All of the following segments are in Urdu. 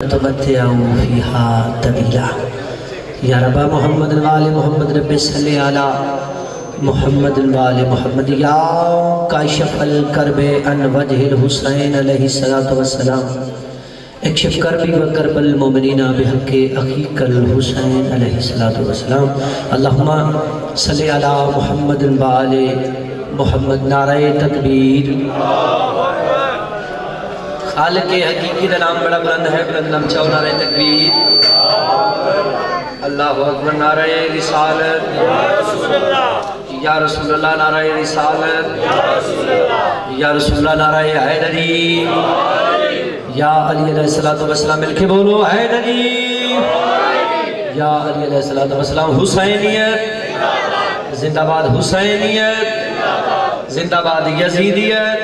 تمتعوا فيها طويلا یا رب محمد وآل محمد رب صلی علی محمد وآل محمد یا کاشف الکرب عن وجہ الحسین علیہ السلام اکشف کربی و کرب المؤمنین بحق اخیک الحسین علیہ السلام اللہم صلی علی محمد وآل محمد نعرہ تکبیر خالق حقیقی کا نام بڑا بلند ہے، بلند نام چاہو نعرہ تکبیر اللہ اکبر نعرہ رسالت یا رسول اللہ نعرہ رسالت یا رسول اللہ نعرہ حیدری یا علی علیہ السلام مل کے بولو حیدری یا علی علیہ السلام حسینیت زندہ باد حسینیت زندہ باد یزیدیت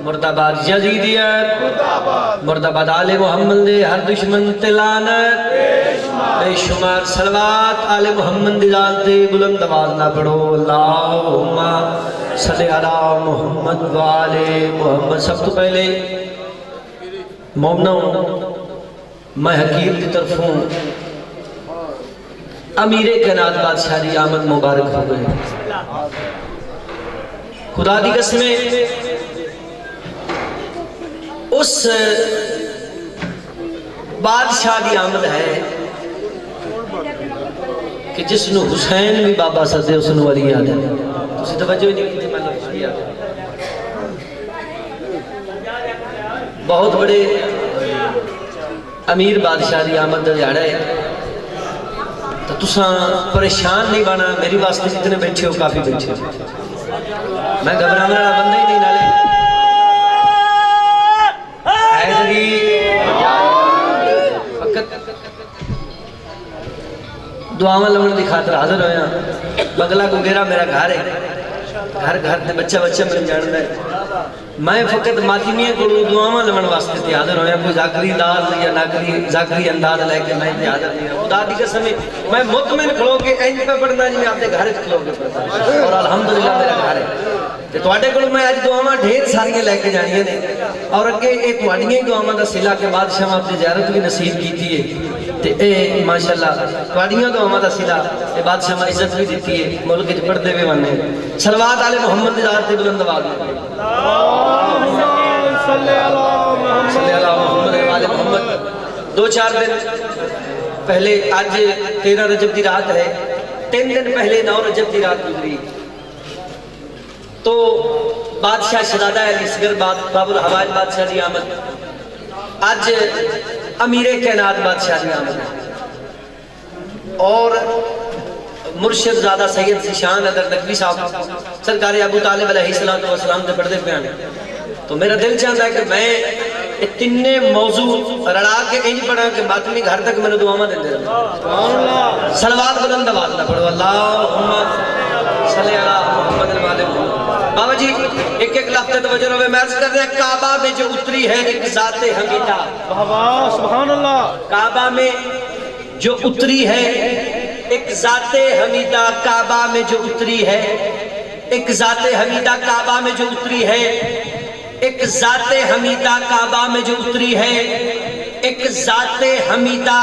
مرداباد یزیدیت مرداباد آل محمد دے ہر دشمن تلانت بے شمار صلوات آل محمد دی ذات دے بلند آواز نہ پڑھو اللہم صلی علی محمد وآل محمد سب تو پہلے مومنوں میں حکیم کی طرف ہوں امیر کائنات بادشاہ دی آمد مبارک ہو گئے خدا دی قسمیں اس بادشاہ دی آمد ہے کہ جس نو حسین بھی بابا سدے اس نو علی یاد ہے تسی توجہ نہیں کی تھی میں لفظ کیا بہت بڑے امیر بادشاہ دی آمد دیاڑا ہے تو تساں پریشان نہیں بنا میری واسطے جتنے بیٹھے ہو کافی بیٹھے ہو میں گھبرانے والا بندہ ہی نہیں نالے دعاواں لمن دی خاطر حاضر ہویا بگلا کو گیرا میرا گھر ہے گھر دے بچہ مل جاندا ہے میں فقط ماتمیاں کو دعاواں لمن واسطے تے حاضر ہویا کوئی ذاکری انداز یا ذاکری انداز لے کے میں تے حاضر نہیں خدا دی قسم میں مطمئن کھلو کے اینج پہ پڑھنا جی میں اپنے گھر وچ کھلو کے پڑھتا اور الحمدللہ میرا گھر ہے تے تواڈے کول میں اج دعاواں ڈھیر ساریاں لے کے جانیاں نے اور اگے اے تواڈیاں ہی دعاواں دا صلہ کے بادشاہ اپنی زیارت بھی نصیب کیتی ہے تے اے ماشاءاللہ تواڈیاں دعاواں دا صلہ تے بادشاہ عزت بھی دیتی ہے ملک وچ پڑھدے وی ونے صلوات علی محمد دی ذات تے بلند آواز صلی اللہ محمد وآل محمد دو چار دن پہلے آج 13 رجب دی رات ہے 3 دن پہلے 9 رجب دی رات گزری تو بادشاہ شہزادہ علی اصغر باب الحوائج بادشاہ دی آمد آج امیر کائنات بادشاہ دی آمد اور مرشد زادہ سید ذیشان ادر نقوی صاحب سرکار ابو طالب علیہ السلام دے پڑھدے پے آنے تو میرا دل چاہتا ہے کہ میں اتنے موضوع رڑا کے انج پڑھا کہ ماتمی گھر تک میں نے دعاواں دیندے رہا صلوات بلند آواز نہ پڑھو اللہم صلی علی محمد وآل محمد بابا جی ایک لفظ توجہ رہے میں عرض کر رہے ہیں کعبہ میں جو اتری ہے ایک ذات حمیدہ سبحان اللہ کعبہ میں جو اتری ہے ایک ذات حمیدہ کعبہ میں جو اتری ہے ایک ذات حمیدہ کعبہ میں جو اتری ہے ایک ذات حمیدہ کعبہ میں جو اتری ہے ایک ذات حمیدہ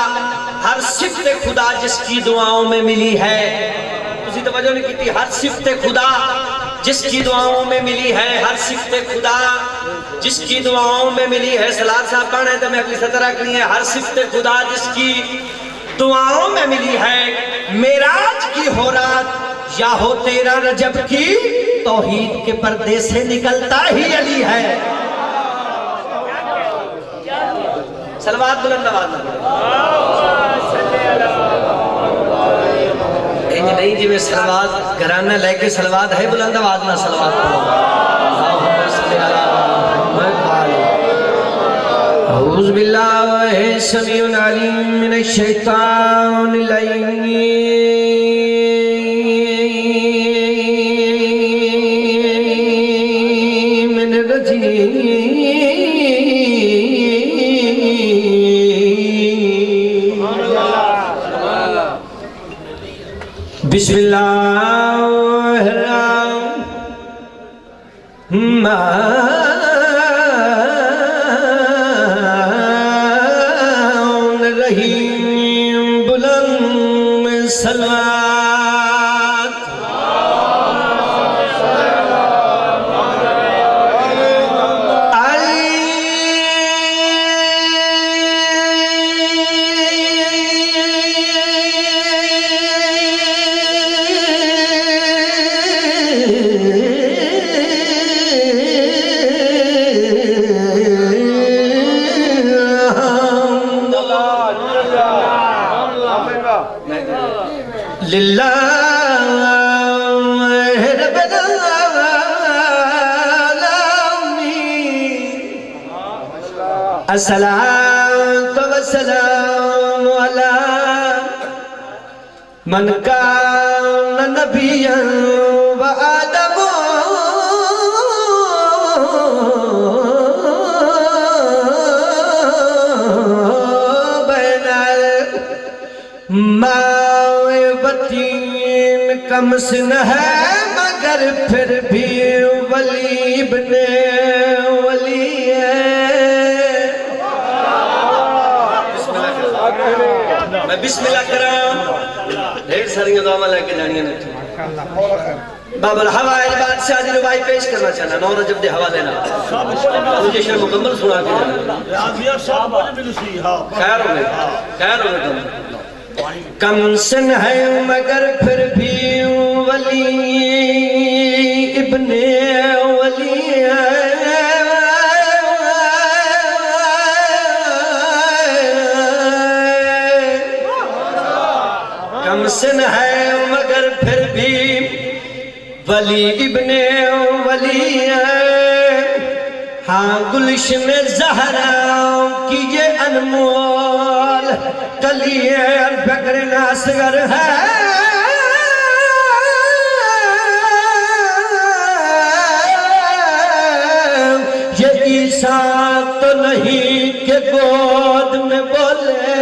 ہر صفت خدا جس کی دعاؤں میں ملی ہے تسی توجہ نہیں کی تھی ہر صفت خدا جس کی دعاؤں میں ملی ہے ہر صفت خدا جس کی دعاؤں میں ملی ہے صلاۃ صاحب پڑھنا ہے تو میں اگلی سطر رکھنی ہے ہر صفت خدا جس کی دعاؤں میں ملی ہے معراج کی ہو رات یا ہو 13 رجب کی توحید کے پردے سے نکلتا ہی علی ہے صلوات بلند آواز نہ انج نہیں جی میں صلوات گھرانہ لے کے صلوات ہے بلند آواز نہ صلوات اللہم صلی علی محمد اعوذ باللہ السمیع العلیم من الشیطان اللعین بسم اللہ الرحمن رہی بلند صلوات للہ رب العالمین الصلاة والسلام علی من کان نبیا وآدم بین وطین کم سن ہے مگر پھر بھی ولی ابن ولی ہے میں بسم اللہ کرام ڈھیر ساری دعا لے کے جانیاں نے باب الحوائل بادشاہ دی روائی پیش کرنا چاہنا 9 رجب دے حوالے نا مجھے شعر مکمل سنا کے خیر ہو گئے کم سن ہے مگر پھر بھی ولی ابن ولی ہے کم سن ہے مگر پھر بھی ولی ابن ولی ہے ہاں گلشن زہرا کی یہ انمول کلی الفقر ناصغر ہے یہ عیسیٰ تو نہیں کہ گود میں بولے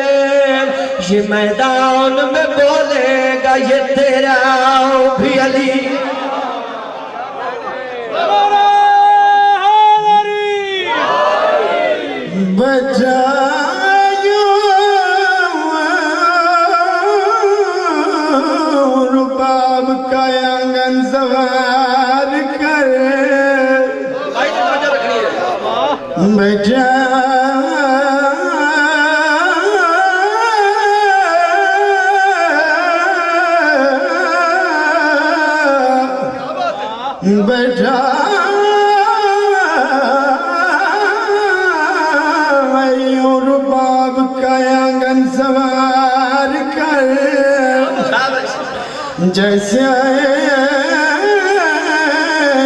یہ میدان میں بولے گا یہ تیرا بھی علی رباب کا آنگن سوار کر بیٹھا بیٹھا رباب کا آنگن سوار کر جیسے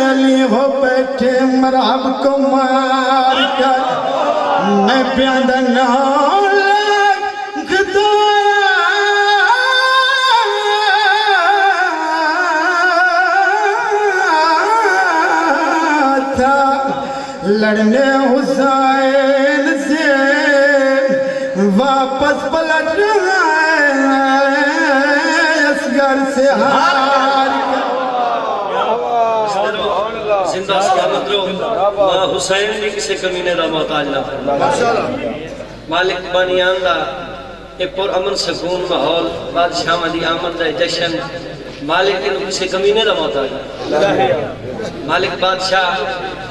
علی ہو بیٹھے مرحب کو مار کر میں پیادہ نولک تھا لڑنے حسین سے واپس پلٹ رہا ہے اصغر سے ہار زندہ سلامت رو ماں حسین بھی کسے کمینے دا محتاج نہ مالک بانیان دا ایک پر امن سکون ماحول بادشاہ دی آمد دا جشن مالک انہوں کسے کمینے دا محتاج مالک بادشاہ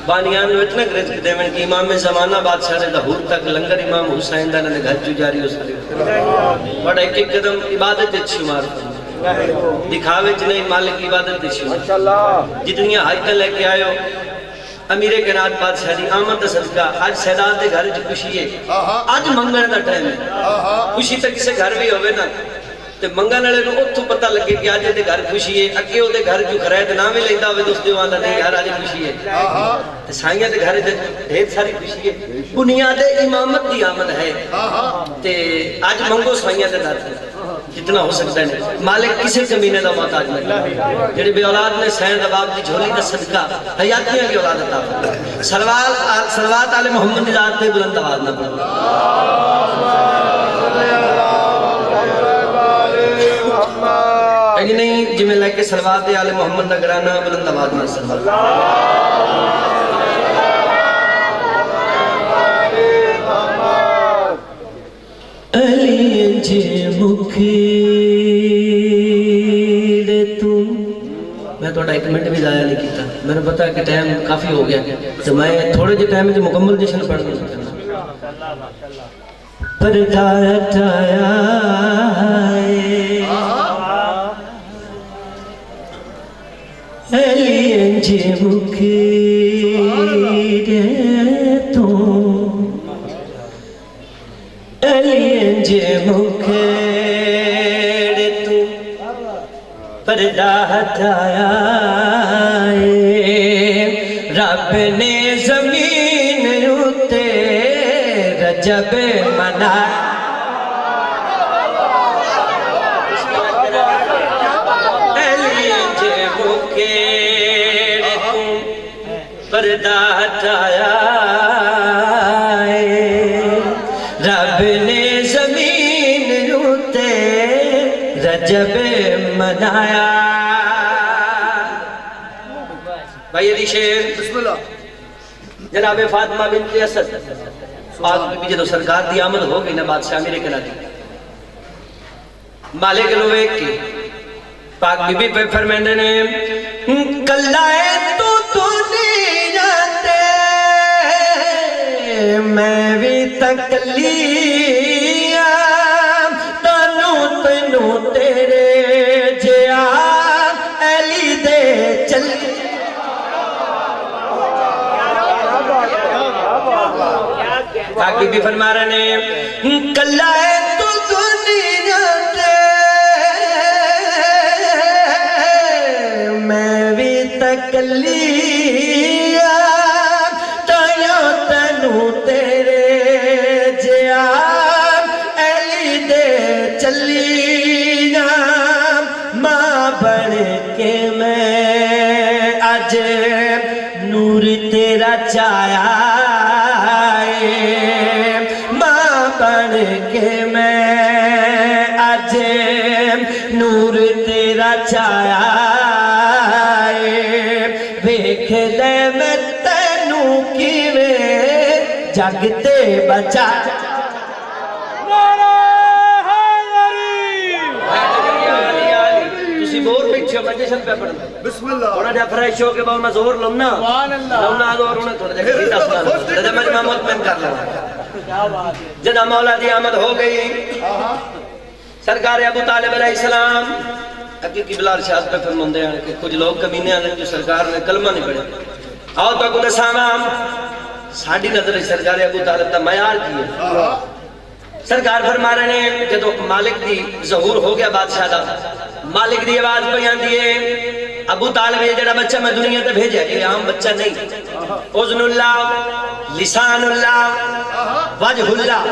بانیان میں اتنا رزق دے میں کہ امام زمانہ بادشاہ نے دہور تک لنگر امام حسین دا نے گھر جو جاری ہو سکتے بڑا ایک ایک قدم عبادت شمار دکھاوے جنہیں مالک عبادت شمار جتنی حاجتیں لے کے آئے ہو امیر کائنات بادشاہ دی آمد دا صدقہ آج سیدات دے گھر جو خوشی ہے آج منگنے دا ٹائم ہے خوشی تک کسے گھر بھی ہوئے نا تے منگا نڑے نو اتھو پتہ لگے کہ آج دے گھر خوشی ہے اکے ہو دے گھر جو خرید نامی لیندہ ہوئے دوست دیوانا نہیں ہر آج خوشی ہے تے سائنگا دے گھر ڈھیر ساری خوشی ہے بنیاد امامت دی آمد ہے تے آج منگو سائنگا دے گھر جتنا ہو سکتا ہے مالک کسے کمینے دا محتاج نہیں جڑے بے اولاد نے سین دباب دی جھولی دا صدقہ حیاتیاں کی اولاد عطا صلوات آل محمد نظار تے بلند آواز نہ پڑھو ایک نہیں جی میں لے کے صلوات آل محمد نگرانا بلند آواز نہ صلوات علی میں تھوڑا ایک منٹ بھی ضائع نہیں کیتا میں نے پتا کہ ٹائم کافی ہو گیا تو میں تھوڑے جے ٹائم میں مکمل جشن پڑھنا چاہتا پردہ ہٹایا علی انج مکھیڑ تو علی انج مکھیڑ تو پردہ ہٹایا رب نے زمین اتے رجب منایا پردہ ہٹایا رب نے زمین اتے رجب منایا بھائی علی شیر بسم اللہ جناب فاطمہ بنت اسد پاک بی بی جدو سرکار دی آمد ہو گئی نا بادشاہ میرے کنا دی مالک لو ایک کی پاک بی بی پہ فرمیندے نے کلائے تو دنیا تے میں بھی تکلیاں تنو تنو تیرے جیا علی دے چل پاک بی بی فرما رہے نے کلائے تو دنیا تے میں بھی تکلیاں تیو تنو تیرے جیا علی دے چلیاں ماں بن کے میں آج نور تیرا چایا ماں بن کے میں آج نور تیرا چایا ویکھ لے میں تینوں کیویں جگ تے بچا تسی بور بیٹھے ہو میں جشن پہ پڑھنا بسم اللہ تھوڑا جا فریش ہو کے باؤ میں زور لونا لونا زور ہونا تھوڑا جا کسی دسنا جدہ میں امام مطمئن کر لوں جدہ مولا دی آمد ہو گئی سرکار ابو طالب علیہ السلام حقیقی بلال شاہد پہ فرماندے ہیں کہ کچھ لوگ کمینے ہیں جو سرکار نے کلمہ نہیں پڑھا آؤ تو کچھ سامام ساڑھی نظر سرکار ابو طالب تا معیار کیے سرکار فرما رہے ہیں جدو مالک دی ظہور ہو گیا بادشاہ دا مالک دی آواز بیان دیئے ابو طالب یہ جڑا بچہ میں دنیا تے بھیجا یہ عام بچہ نہیں اذن اللہ لسان اللہ وجہ اللہ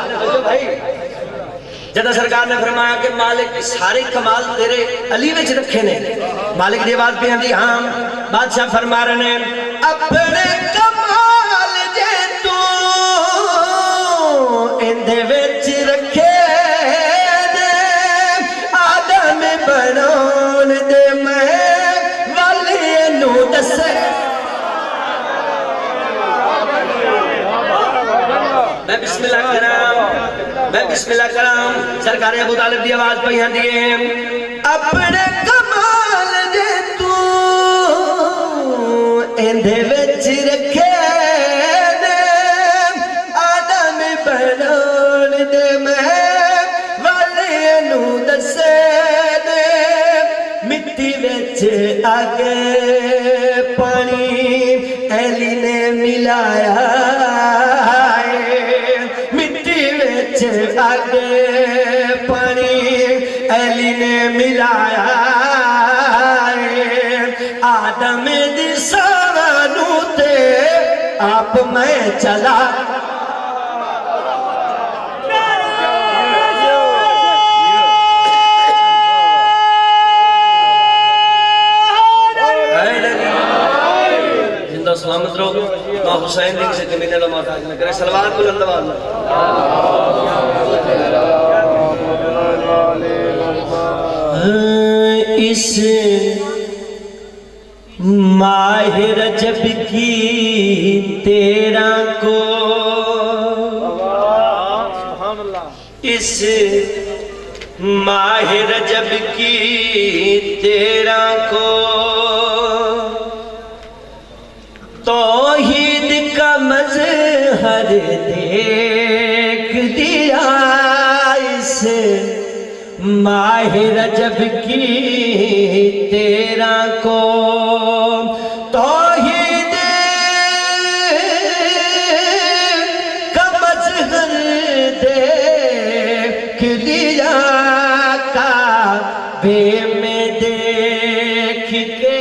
جدہ سرکار نے فرمایا کہ مالک سارے کمال تیرے علی وچ رکھے نے مالک دی آواز بیان دی ہاں بادشاہ فرما رہے ہیں اپنے کمال جے تو اندے وچ رکھے دے آدم بنون دے میں والی نو دسے میں بسم اللہ کرام میں بسم اللہ کرام سرکار ابو طالب دی آواز پہیاں دیئے اپنے کمال دے تو اندھے وچ رکھے دے آدم بنون دے میں والی نو دسے دے مٹی وچ آگے پانی علی نے ملایا آگے پانی علی نے ملایا آدم دی سانو تے آپ میں چلا زندہ سلامت رہو ماں حسین دن سے کمینے لو محتاج میں کرے سلوات بلند واللہ اس ماہ رجب کی 13 کو اس ماہ رجب کی 13 کو توحید کا مظہر دیکھ دیا اس ماہ رجب کی 13 کو توحید کا مظہر دیکھ دیا کعبے میں دیکھ کے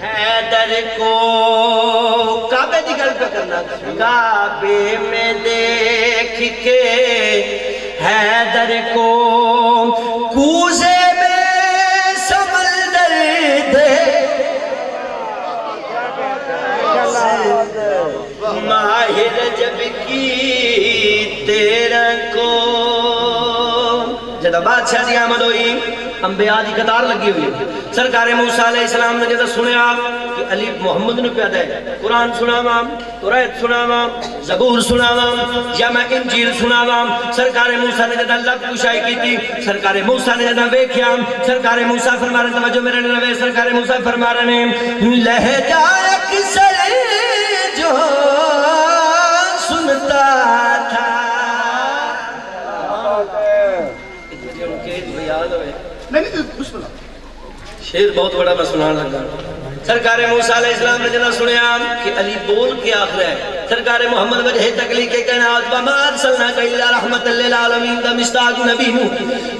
حیدر کو کعبے کی گل پہ کرنا کعبے میں دیکھ کے حیدر کو کوزے میں سمندر ماہ رجب کی 13 کو جدہ بادشاہ دی آمد ہوئی انبیاء دی قطار لگی ہوئی سرکار موسیٰ علیہ السلام نے جدہ سنے آپ کہ علی محمد نے پیدا ہے قرآن سناوام تورات سناوام زبور سناوام یا میں انجیل سناوام سرکار موسیٰ نے جدہ لب کشائی کی تھی سرکار موسیٰ نے جدہ ویکھیام سرکار موسیٰ فرما رہے توجہ میرے نوے سرکار موسیٰ فرما رہے لہجہ اکثر جو سنتا تھا شیر بہت بڑا میں سنان لگا سرکار موسیٰ علیہ السلام نے جنہا سنیا کہ علی بول کے آخر ہے سرکار محمد وجہ تکلیق کے کائنات وما ارسلناک الا رحمت للعالمین دا مشتاق نبی ہوں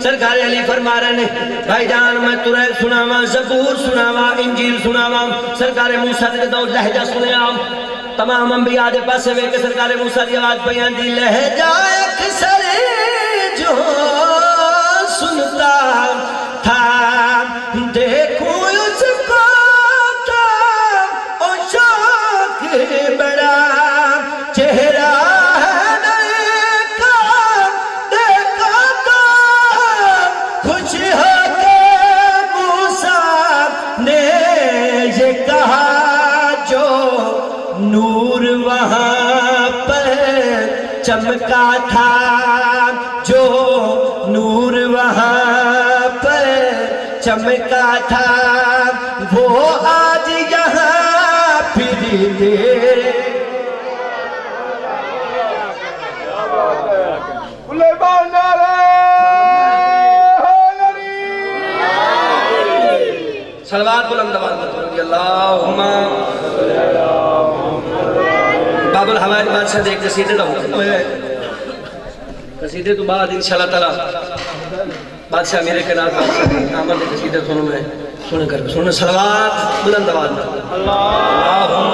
سرکار علی فرما رہے ہیں بھائی جان میں تورات سناواں زبور سناواں انجیل سناواں سرکار موسیٰ نے جدہ لہجہ سنیا تمام انبیاء دے پاسے وے کہ سرکار موسیٰ دی آواز بیان دی لہجہ اکثر جو سنتا تھا دیکھو اس کو تھا او شوق بڑا چہرہ کا دیکھا تو خوش ہو کے موسیٰ نے یہ کہا جو نور وہاں پر چمکا تھا جو نور وہاں پر چمکا تھا وہ آج یہاں پھر دے صلوات بلند آواز میں اللہم باب الحوائج بادشاہ دے ایک قصیدے دا حکم ہے قصیدے تو بعد انشاءاللہ تعالی بادشاہ میرے کے نام آمد قصیدے سنوں میں سنے کر سننے صلوات بلند آواز میں اللہم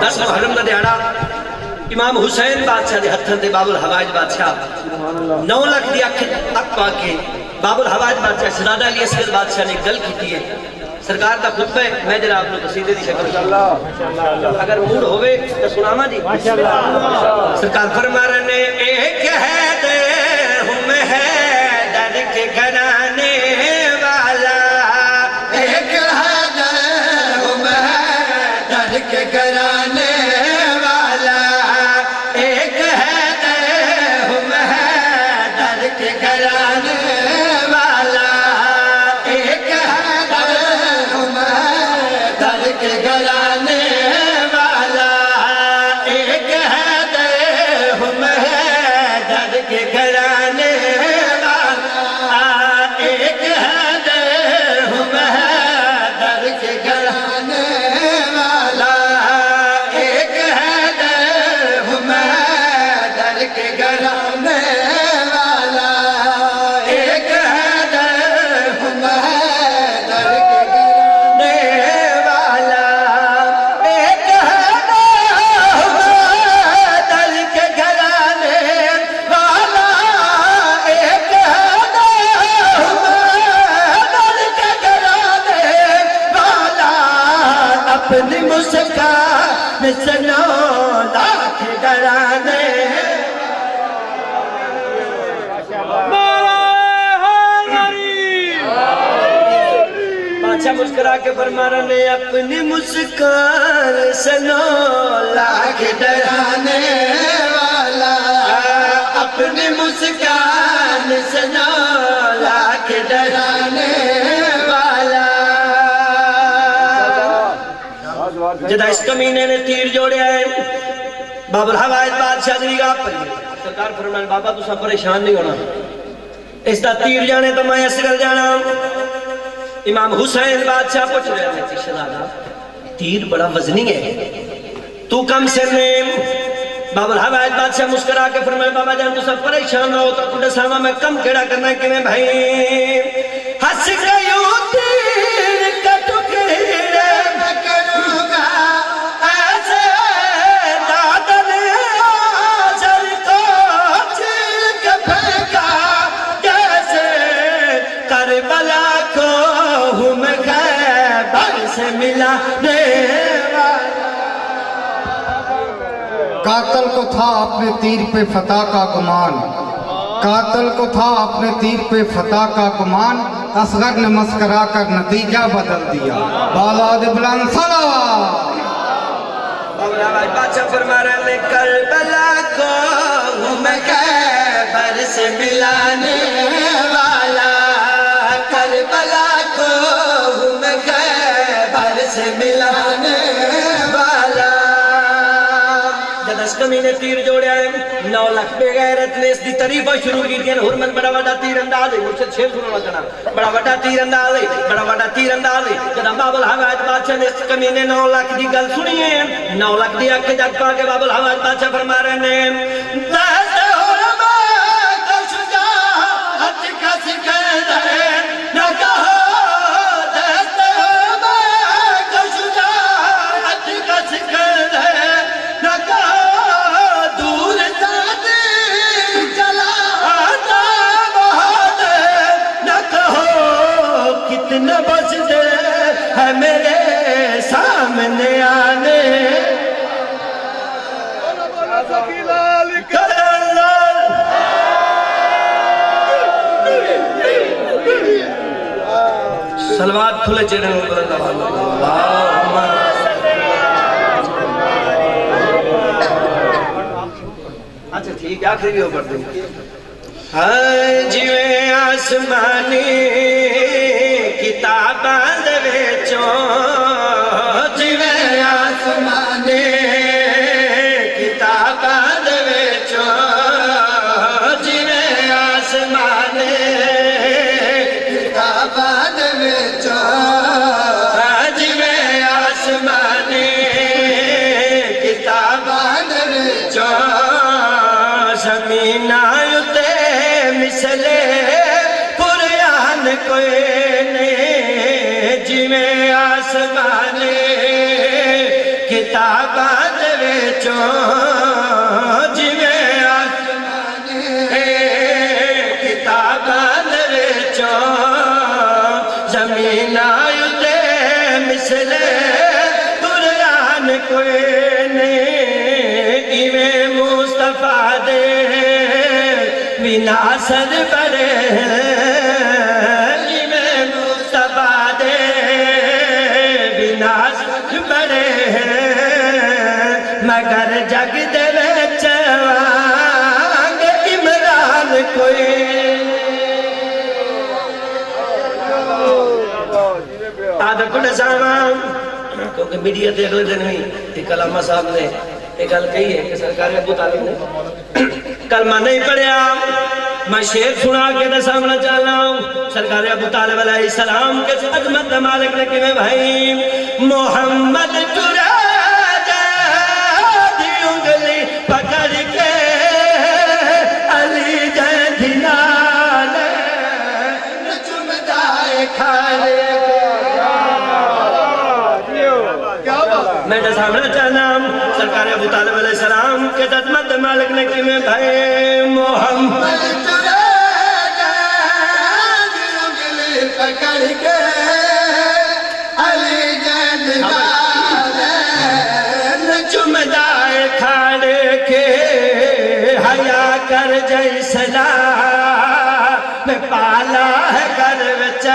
10 محرم دا دیہڑا امام حسین بادشاہ دے ہتھن دے باب الحوائج بادشاہ 9 لاکھ دی اکھ پا کے باب الحوائج بادشاہ شہزادہ علی اصغر بادشاہ نے گل کی ہے سرکار کا خطبہ ہے میں جناب آپ نے قصیدے دی شکل اگر موڈ ہوئے تو سناما جی سرکار فرما رہے نے ایک ہے دے ہم ہے در کے گھرانے والا ایک ہے دے ہم ہے در کے گھرانے والا ایک ہے دے ہم ہے در کے گھرانے والا ایک ہے کے گھرانے والا ایک ہے دے ہم ہے در کے گھرانے والا ایک ہے دے ہم ہے در کے گھرانے والا ایک ہے دے ہم ہے در کے گھرانے والا ایک ہے دے ہم ہے در کے اپنی مسکان سنو لاکھ ڈرانے بادشاہ مسکرا کے فرما رہے اپنی مسکان سنو لاکھ ڈرانے والا جدا اس کمینے نے تیر جوڑے آئے باب الحوائد بادشاہ دی گاہ پر سرکار فرمائے بابا تو سب پریشان نہیں ہونا اس دا تیر جانے تو میں اسرل جانا امام حسین بادشاہ پوچھ رہے ہیں شہزادہ تیر بڑا وزنی ہے تو کم سے نیم باب الحوائد بادشاہ مسکرا کے فرمائے بابا جان تو سب پریشان نہ ہوتا تو دساما میں کم کھڑا کرنا ہے کہ میں بھائی ہس گئیوں تیر کا ٹکڑے میں کروں گا ایسے دادن آزر کو چیر کے پھینکا جیسے کربلا کو ہم خیبر سے ملانے قاتل کو تھا اپنے تیر پہ فتح کا گمان قاتل کو تھا اپنے تیر پہ فتح کا گمان اصغر نے مسکرا کر نتیجہ بدل دیا بالاد بلند صلوات بادشاہ فرما رہے ہیں کربلا کو ہم خیبر سے ملانے والا کربلا کو ہم خیبر سے ملانے والا جدس کمینے تیر جوڑے آئے 9 لاکھ بے غیرت نے اس دی تعریفہ شروع کی تھی حرمت بڑا وڈا تیر انداز ہے مرشد شیر سننا چنا بڑا وڈا تیر انداز ہے بڑا وڈا تیر انداز ہے جدا باب الحوائد بادشاہ نے اس کمینے 9 لاکھ دی گل سنی ہے 9 لاکھ دی اکھ جگ پا کے باب الحوائد بادشاہ فرما رہے ہیں دست حرمہ کا شجاعت کا سکندر نہ کہو دست حرمہ کا شجاعت کا سکندر نہ کہو دور جاتی چلا آتا بہت نہ کہو کتنا بچتے ہے میرے سامنے آنے سلوات کھلے چہرے میں اچھا ٹھیک ہے آخری بھی ہو پڑھتے ہیں جیویں آسمانی کتاباں دے وچوں جیویں آسمانی کتاباں دے وچوں جیویں آسمانی کتاباں دے وچوں جیویں آسمانی کتاباں دے وچوں زمین آیتے مثلے قرآن کوئی نہیں جویں آسمانے کتاباں دے وچوں جویں آسمانے کتاباں دے وچوں زمین آیتے مثلے قرآن کوئی نہیں ایویں مصطفیٰ دے وناسر بڑے ایویں مصطفیٰ دے وناسر بڑے مگر جگ دے وچ وانگ عمران کوئی آدھا کو نظام کیونکہ میڈیا تے اگلے دن ہوئی ایک علامہ صاحب نے ایک گل کہی ہے کہ سرکار ابو طالب نے کلمہ نہیں پڑھیا میں شعر سنا کے دے سامنا چاہنا ہوں سرکار ابو طالب علیہ السلام کے عظمت مالک نے کہ بھائی محمد چرا دی انگلی پکڑ کے علی جیندی نال چم جائے کھالے میں سامنا چاہنا سرکار ابو طالب علیہ السلام کے عظمت مالک نے کہ میں بھائی محمد چرا دی انگلی پکڑ کے علی جیندی نال چم جائے کھاڑے کے حیا کر جائے سلام میں پالا ہے گھر وچ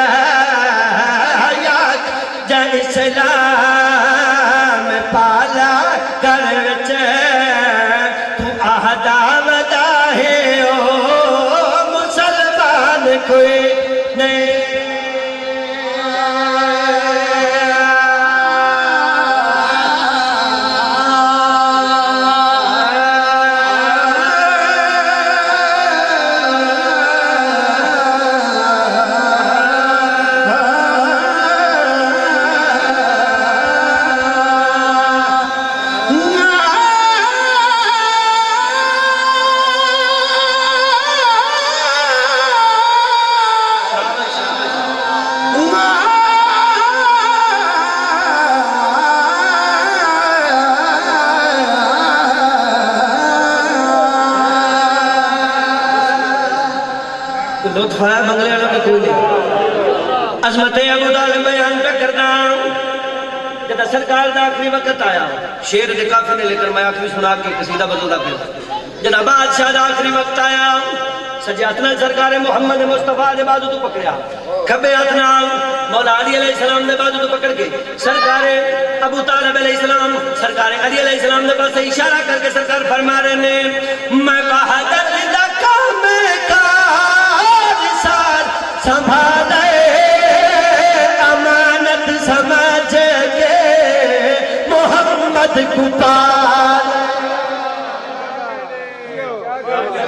حیا کر جائے سلام میں پالا گھر وچ تو آہدہ ودا ہے او مسلمان کوئی نہیں لطف ہے بنگلے والوں میں کوئی نہیں. عظمت ابو طالب بیان پہ کرنا جب سرکار دا آخری وقت آیا شیر دے کافی نے لے کر میں آخری سنا کے قصیدہ بدلدا پھر جب بادشاہ دا آخری وقت آیا سجے ہاتھ نال سرکار محمد مصطفیٰ دے بازو تو پکڑیا کھبے ہاتھ نال مولا علی علیہ السلام دے بازو تو پکڑ کے سرکار ابو طالب علیہ السلام سرکار علی علیہ السلام دے پاس اشارہ کر کے سرکار فرما رہے نے میں بہادر دا کام کار سار سنبھالے امانت سمجھ کے محمد کو پال.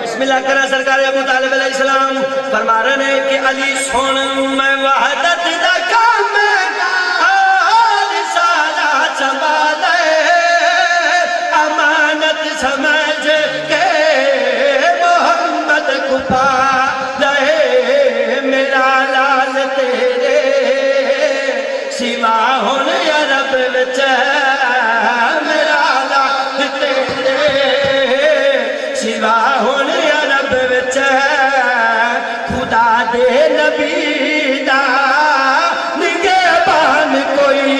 بسم اللہ کرا سرکار ابو طالب علیہ السلام فرما رہے ہیں کہ علی سن میں وحدت دا کام کار سارا سنبھالے امانت سمجھ کے محمد کو پالے. میرا لال تیرے سوا ہن یا رب وچ میرا لال تیرے سوا ہن یا رب وچ خدا دے نبی دا نگہبان کوئی.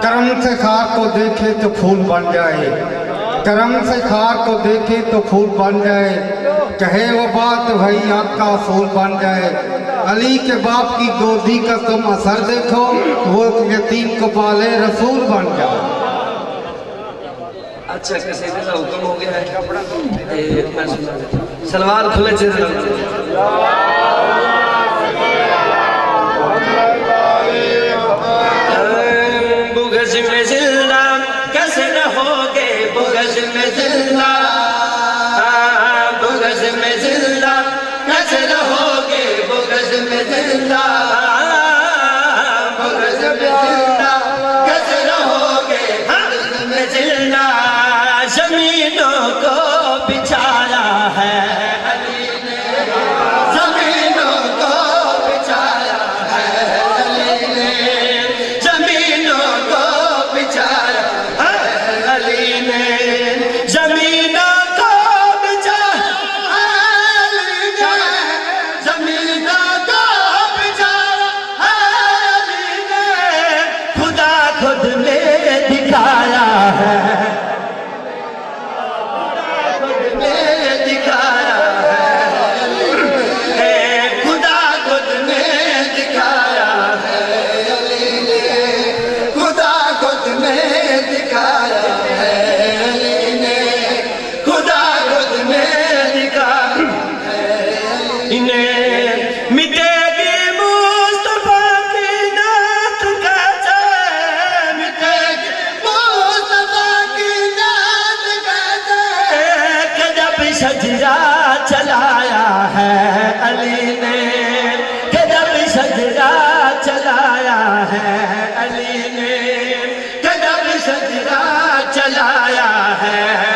کرم سے خار کو دیکھے تو پھول بن جائے کرم سے خار کو دیکھے تو پھول بن جائے کہے وہ بات بھائی آپ کا اصول بن جائے. علی کے باپ کی گودی کا تم اثر دیکھو وہ یتیم کو پالے رسول بن جائے. اچھا قصیدے کا حکم ہو گیا ہے میں سنا سلوار کھلے چہرے بغض میں زندہ کیسے رہو گے بغض میں زندہ بغض میں زندہ کیسے رہو گے بغض میں زندہ بغض میں زندہ کیسے رہو گے بغض میں زندہ. زمینوں کو بچھایا ہے علی نے زمینوں کو بچھایا ہے علی نے زمینوں کو بچھایا ہے علی نے زمینوں کو بچھایا ہے علی نے زمینوں کو بچھایا ہے علی نے خدا خود نے دکھایا ہے شجرا چلایا ہے علی نے کہ جب شجرا چلایا ہے علی نے کہ جب شجرا چلایا ہے